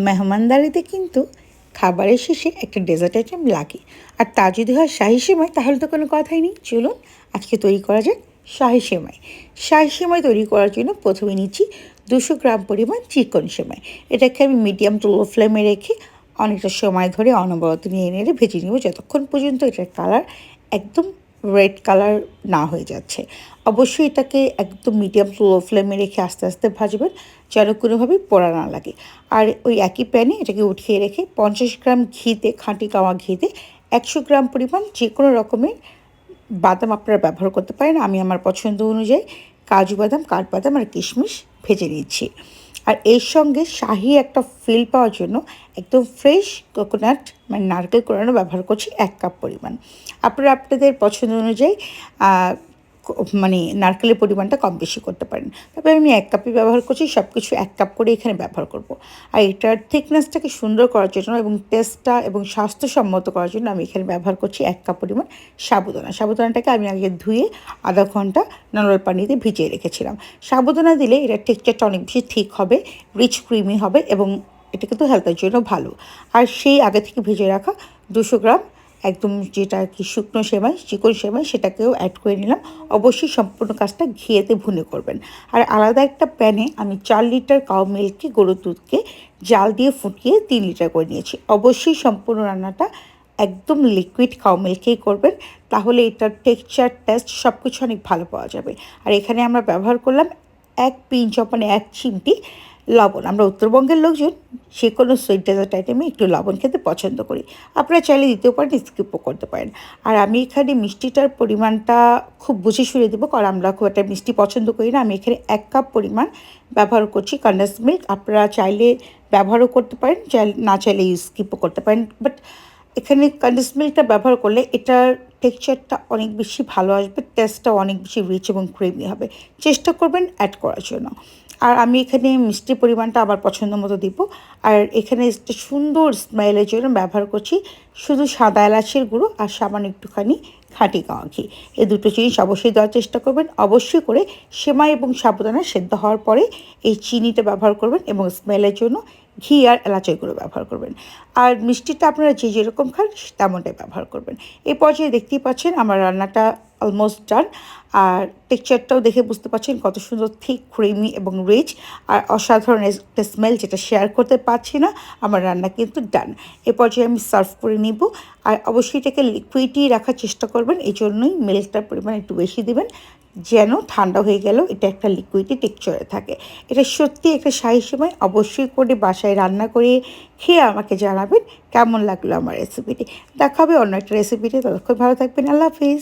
মেহমানদারিতে কিন্তু খাবারের শেষে একটা ডেজার্ট আইটেম লাগে, আর তা যদি হয় শাহি সেমাই তাহলে তো কোনো কথাই নেই। চলুন আজকে তৈরি করা যাক শাহি সেমাই। শাহি সেমাই তৈরি করার জন্য প্রথমে নিচ্ছি 200 গ্রাম পরিমাণ চিকন সেমাই। এটাকে আমি মিডিয়াম টু লো ফ্লেমে রেখে অনেকটা সময় ধরে অনবরত নিয়ে নেড়ে ভেজে নেব যতক্ষণ পর্যন্ত এটার কালার একদম রেড কালার না হয়ে যাচ্ছে। অবশ্যই এটাকে একদম মিডিয়াম টু লো ফ্লেমে রেখে আস্তে আস্তে ভাজবেন যেন কোনোভাবেই পোড়া না লাগে। আর ওই একই প্যানে এটাকে উঠিয়ে রেখে 50 গ্রাম ঘিতে, খাঁটি গাওয়া ঘিতে 100 গ্রাম পরিমাণ যে কোনো রকমের বাদাম আপনারা ব্যবহার করতে পারেন। আমি আমার পছন্দ অনুযায়ী কাজু বাদাম, কাঠবাদাম আর কিশমিশ ভেজে নিচ্ছি। আর এর সঙ্গে শাহি একটা ফিল পাওয়ার জন্য একদম ফ্রেশ কোকোনাট মানে নারকেল কোরানো ব্যবহার করছি 1 কাপ পরিমাণ। আপনারা আপনাদের পছন্দ অনুযায়ী মানে নারকেলের পরিমাণটা কম বেশি করতে পারেন। তবে আমি 1 কাপই ব্যবহার করছি, সব কিছু 1 কাপ করে এখানে ব্যবহার করব। আর এটার থিকনেসটাকে সুন্দর করার জন্য এবং টেস্টটা এবং স্বাস্থ্যসম্মত করার জন্য আমি এখানে ব্যবহার করছি 1 কাপ পরিমাণ সাবুদানা। সাবুদানাটাকে আমি আগে ধুয়ে আধা ঘন্টা নরমাল পানিতে ভিজিয়ে রেখেছিলাম। সাবুদানা দিলে এটার টেক্সচারটা অনেক বেশি ঠিক হবে, রিচ ক্রিমি হবে এবং এটা কিন্তু হেলথের জন্য ভালো। আর সেই আগে থেকে ভেজে রাখা 200 গ্রাম একদম যেটা আর কি শুকনো সেমাই, চিকন সেমাই, সেটাকেও অ্যাড করে নিলাম। অবশ্যই সম্পূর্ণ কাজটা ঘিয়েতে ভুনে করবেন। আর আলাদা একটা প্যানে আমি 4 লিটার কাউ মিল্ককে, গরুর দুধকে জাল দিয়ে ফুটিয়ে 3 লিটার করে নিয়েছি। অবশ্যই সম্পূর্ণ রান্নাটা একদম লিকুইড কাউ মিল্কেই করবেন, তাহলে এটার টেক্সচার, টেস্ট সব কিছু অনেক ভালো পাওয়া যাবে। আর এখানে আমরা ব্যবহার করলাম 1 পিঞ্চ মানে 1 চিমটি লবণ। আমরা উত্তরবঙ্গের লোকজন যে কোনো সুইট ডেজার্ট আইটেমে একটু লবণ খেতে পছন্দ করি। আপনারা চাইলে দিতেও পারেন, স্কিপও করতে পারেন। আর আমি এখানে মিষ্টিটার পরিমাণটা খুব বুঝে শুনে দেবো, কারণ আমরা খুব একটা মিষ্টি পছন্দ করি না। আমি এখানে 1 কাপ পরিমাণ ব্যবহার করছি কনডেন্স মিল্ক। আপনারা চাইলে ব্যবহারও করতে পারেন, না চাইলে স্কিপও করতে পারেন। বাট এখানে কনডেন্স মিল্কটা ব্যবহার করলে এটার টেক্সচারটা অনেক বেশি ভালো আসবে, টেস্টটাও অনেক বেশি রিচ এবং ক্রিমি হবে। চেষ্টা করবেন অ্যাড করার জন্য। আর আমি এখানে মিষ্টির পরিমাণটা আমার পছন্দ মতো দিব। আর এখানে একটা সুন্দর স্মেলের জন্য ব্যবহার করছি শুধু সাদা এলাচের গুঁড়ো আর সামান্য একটুখানি খাঁটি গাওয়া ঘি। এই দুটো জিনিস অবশ্যই দেওয়ার চেষ্টা করবেন। অবশ্যই করে সেমাই এবং সাবুদানা সেদ্ধ হওয়ার পরে এই চিনিটা ব্যবহার করবেন এবং স্মেলের জন্য ঘি আর এলাচের গুঁড়ো ব্যবহার করবেন। আর মিষ্টিটা আপনারা যে যেরকম খান তেমনটাই ব্যবহার করবেন। এই পর্যায়ে দেখতেই পাচ্ছেন আমার রান্নাটা অলমোস্ট ডান। আর টেক্সচারটাও দেখে বুঝতে পারছেন কত সুন্দর থিক, ক্রিমি এবং রিচ আর অসাধারণ একটা স্মেল, যেটা শেয়ার করতে পারছি না। আমার রান্না কিন্তু ডান। এ পর্যায়ে আমি সার্ভ করে নিব। আর অবশ্যই এটাকে লিকুইডই রাখার চেষ্টা করবেন, এই জন্যই মিল্কটার পরিমাণ একটু বেশি দেবেন, যেন ঠান্ডা হয়ে গেলেও এটা একটা লিকুইডই টেক্সচারে থাকে। এটা সত্যি একটা শাহি সেমাই। অবশ্যই করে বাসায় রান্না করে খেয়ে আমাকে জানাবেন কেমন লাগলো আমার রেসিপিটি। দেখা হবে অন্য একটা রেসিপিতে। ততক্ষণ ভালো থাকবেন। আল্লাহ হাফিজ।